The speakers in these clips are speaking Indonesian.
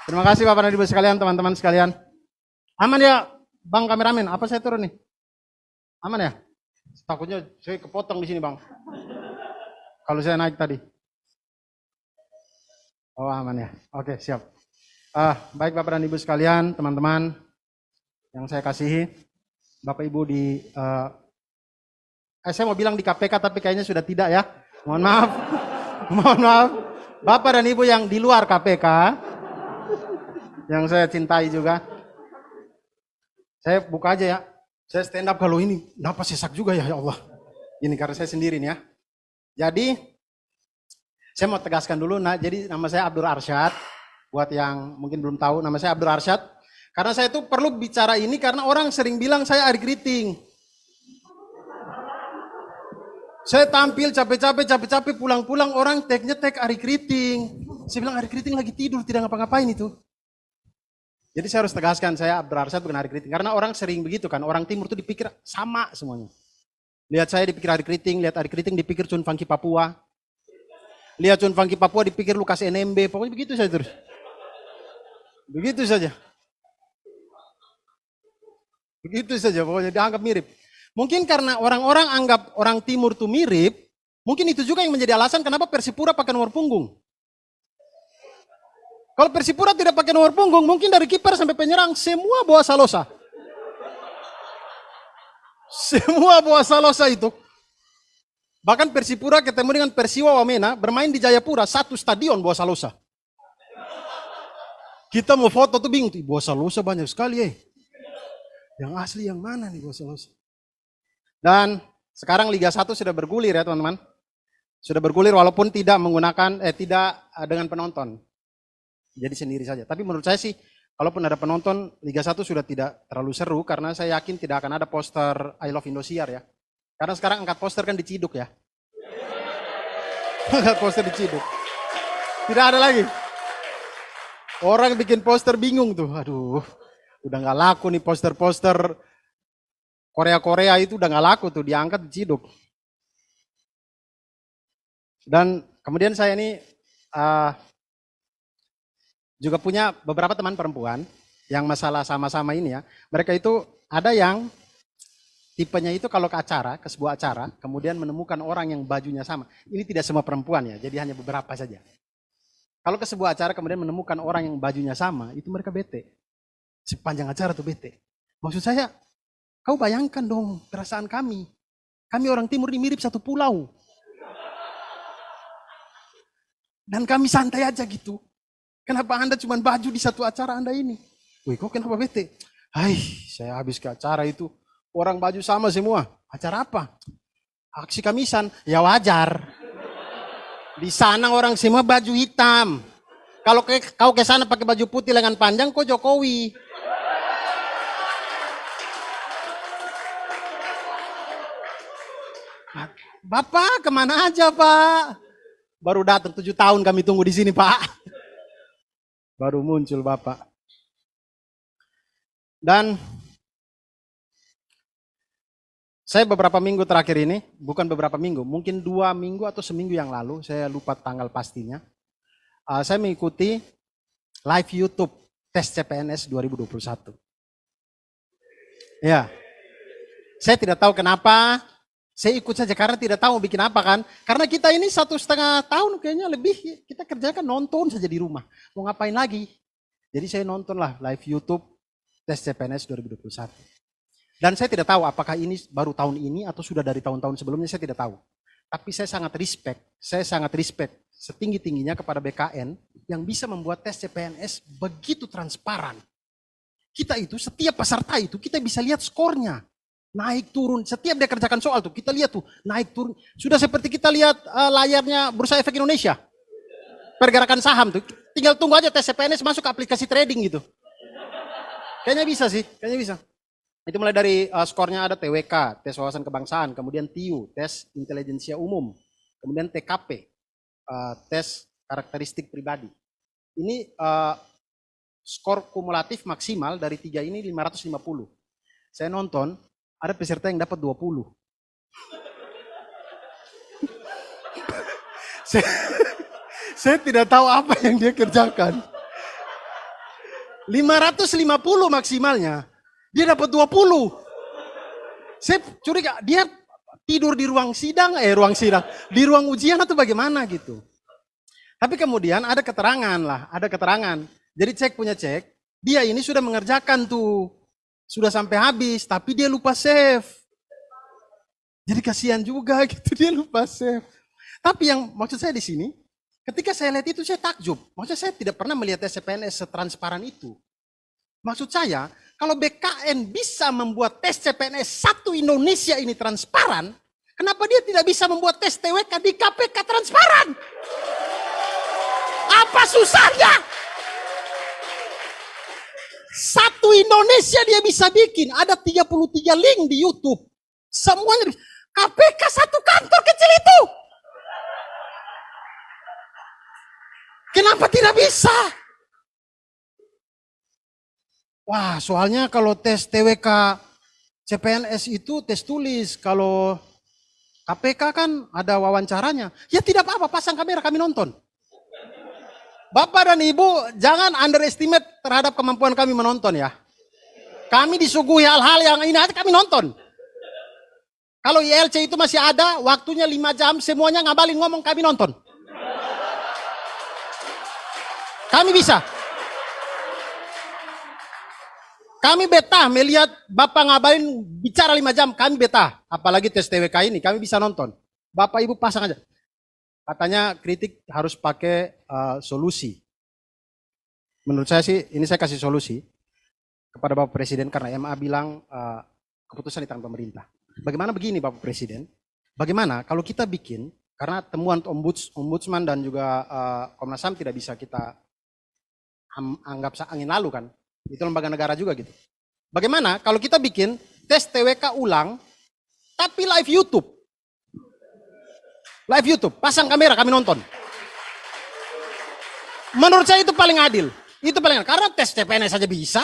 Terima kasih Bapak dan Ibu sekalian, teman-teman sekalian. Aman ya, Bang kameramen? Apa saya turun nih? Aman ya? Takutnya saya kepotong di sini, Bang. Kalau saya naik tadi. Oh, aman ya. Oke, siap. Baik Bapak dan Ibu sekalian, teman-teman yang saya kasihi, Bapak Ibu di saya mau bilang di KPK tapi kayaknya sudah tidak ya. Mohon maaf. Mohon maaf. Bapak dan Ibu yang di luar KPK yang saya cintai juga. Saya buka aja ya. Saya stand up kalau ini napas sesak juga ya Allah. Ini karena saya sendiri nih ya. Jadi saya mau tegaskan dulu, jadi nama saya Abdul Arsyad. Buat yang mungkin belum tahu, nama saya Abdul Arsyad. Karena saya itu perlu bicara ini karena orang sering bilang saya Ari Kriting. Saya tampil capek-capek pulang-pulang orang tag-nya tag Ari Kriting. Saya bilang Ari Kriting lagi tidur, tidak ngapa-ngapain itu. Jadi saya harus tegaskan, saya Abdul Arsyad bukan Ari Kriting. Karena orang sering begitu kan, orang timur itu dipikir sama semuanya. Lihat saya dipikir Ari Kriting, lihat Ari Kriting dipikir Chun Funky Papua. Lihat Chun Funky Papua dipikir Lukas NMB, pokoknya begitu saja terus. Begitu saja. Begitu saja, pokoknya dianggap mirip. Mungkin karena orang-orang anggap orang timur itu mirip, mungkin itu juga yang menjadi alasan kenapa Persipura pakai nomor punggung. Kalau Persipura tidak pakai nomor punggung, mungkin dari kiper sampai penyerang semua bawa Salosa. Semua bawa Salosa itu. Bahkan Persipura ketemu dengan Persiwa Wamena, bermain di Jayapura, satu stadion bawa Salosa. Kita mau foto tuh bingung, bawa Salosa banyak sekali Yang asli yang mana nih bawa Salosa? Dan sekarang Liga 1 sudah bergulir ya teman-teman. Sudah bergulir walaupun tidak menggunakan, tidak dengan penonton. Jadi sendiri saja. Tapi menurut saya sih, kalaupun ada penonton, Liga 1 sudah tidak terlalu seru karena saya yakin tidak akan ada poster I Love Indosiar ya. Karena sekarang angkat poster kan diciduk ya. Angkat poster diciduk. Tidak ada lagi. Orang bikin poster bingung tuh. Aduh, udah gak laku nih poster-poster Korea-Korea itu udah gak laku tuh, diangkat diciduk. Dan kemudian saya ini juga punya beberapa teman perempuan yang masalah sama-sama ini ya. Mereka itu ada yang tipenya itu kalau ke acara, ke sebuah acara, kemudian menemukan orang yang bajunya sama. Ini tidak semua perempuan ya, jadi hanya beberapa saja. Kalau ke sebuah acara kemudian menemukan orang yang bajunya sama, itu mereka bete. Sepanjang acara tuh bete. Maksud saya, kau bayangkan dong perasaan kami. Kami orang timur ini mirip satu pulau. Dan kami santai aja gitu. Kenapa Anda cuma baju di satu acara Anda ini? Wih, kok kenapa bete? Hai, saya habis ke acara itu. Orang baju sama semua. Acara apa? Aksi Kamisan. Ya wajar. Di sana orang semua baju hitam. Kalau kau ke sana pakai baju putih lengan panjang, kok Jokowi. Bapak kemana aja Pak? Baru datang 7 tahun kami tunggu di sini Pak. Baru muncul Bapak. Dan saya beberapa minggu terakhir ini, bukan beberapa minggu, mungkin 2 minggu atau seminggu yang lalu, saya lupa tanggal pastinya, saya mengikuti live YouTube tes CPNS 2021. Ya, saya tidak tahu kenapa, saya ikut saja karena tidak tahu bikin apa kan. Karena kita ini 1,5 tahun kayaknya lebih, kita kerjakan nonton saja di rumah. Mau ngapain lagi? Jadi saya nonton lah live YouTube tes CPNS 2021. Dan saya tidak tahu apakah ini baru tahun ini atau sudah dari tahun-tahun sebelumnya, saya tidak tahu. Tapi saya sangat respect setinggi-tingginya kepada BKN yang bisa membuat tes CPNS begitu transparan. Kita itu, setiap peserta itu kita bisa lihat skornya. Naik turun, setiap dia kerjakan soal tuh, kita lihat tuh, naik turun. Sudah seperti kita lihat layarnya Bursa Efek Indonesia. Pergerakan saham tuh, tinggal tunggu aja tes CPNS masuk ke aplikasi trading gitu. Kayaknya bisa sih, kayaknya bisa. Itu mulai dari skornya ada TWK, tes wawasan kebangsaan, kemudian TIU, tes intelijensia umum, kemudian TKP, tes karakteristik pribadi. Ini skor kumulatif maksimal dari 3 ini 550. Saya nonton, ada peserta yang dapat 20. saya tidak tahu apa yang dia kerjakan. 550 maksimalnya. Dia dapat 20. Saya curiga, dia tidur di ruang sidang, di ruang ujian atau bagaimana gitu. Tapi kemudian ada keterangan lah, ada keterangan. Jadi cek punya cek, dia ini sudah mengerjakan tuh, sudah sampai habis, tapi dia lupa save. Jadi kasihan juga gitu, dia lupa save. Tapi yang maksud saya di sini, ketika saya lihat itu saya takjub. Maksudnya saya tidak pernah melihat CPNS setransparan itu. Maksud saya, kalau BKN bisa membuat tes CPNS satu Indonesia ini transparan, kenapa dia tidak bisa membuat tes TWK di KPK transparan? Apa susahnya? Satu Indonesia dia bisa bikin, ada 33 link di YouTube. Semuanya KPK satu kantor kecil itu. Kenapa tidak bisa? Wah, soalnya kalau tes TWK CPNS itu tes tulis, kalau KPK kan ada wawancaranya. Ya tidak apa-apa, pasang kamera kami nonton. Bapak dan Ibu jangan underestimate terhadap kemampuan kami menonton ya. Kami disuguhi hal-hal yang ini aja kami nonton. Kalau ILC itu masih ada, waktunya 5 jam, semuanya ngabalin ngomong kami nonton. Kami bisa. Kami betah melihat Bapak ngabalin bicara 5 jam, kami betah. Apalagi tes TWK ini, kami bisa nonton. Bapak Ibu pasang aja. Katanya kritik harus pakai solusi. Menurut saya sih, ini saya kasih solusi kepada Bapak Presiden karena MA bilang keputusan di tangan pemerintah. Bagaimana begini Bapak Presiden? Bagaimana kalau kita bikin, karena temuan ombudsman dan juga Komnas HAM tidak bisa kita anggap angin lalu kan. Itu lembaga negara juga gitu. Bagaimana kalau kita bikin tes TWK ulang, tapi live YouTube? Live YouTube, pasang kamera kami nonton. Menurut saya itu paling adil. Itu paling adil. Karena tes CPNS saja bisa.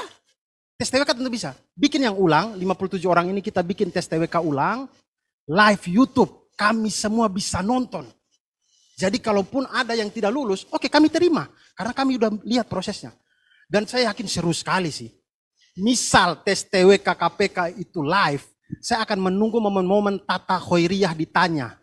Tes TWK tentu bisa. Bikin yang ulang, 57 orang ini kita bikin tes TWK ulang, live YouTube. Kami semua bisa nonton. Jadi kalaupun ada yang tidak lulus, oke kami terima. Karena kami udah lihat prosesnya. Dan saya yakin seru sekali sih. Misal tes TWK KPK itu live, saya akan menunggu momen-momen Tata Khairiyah ditanya.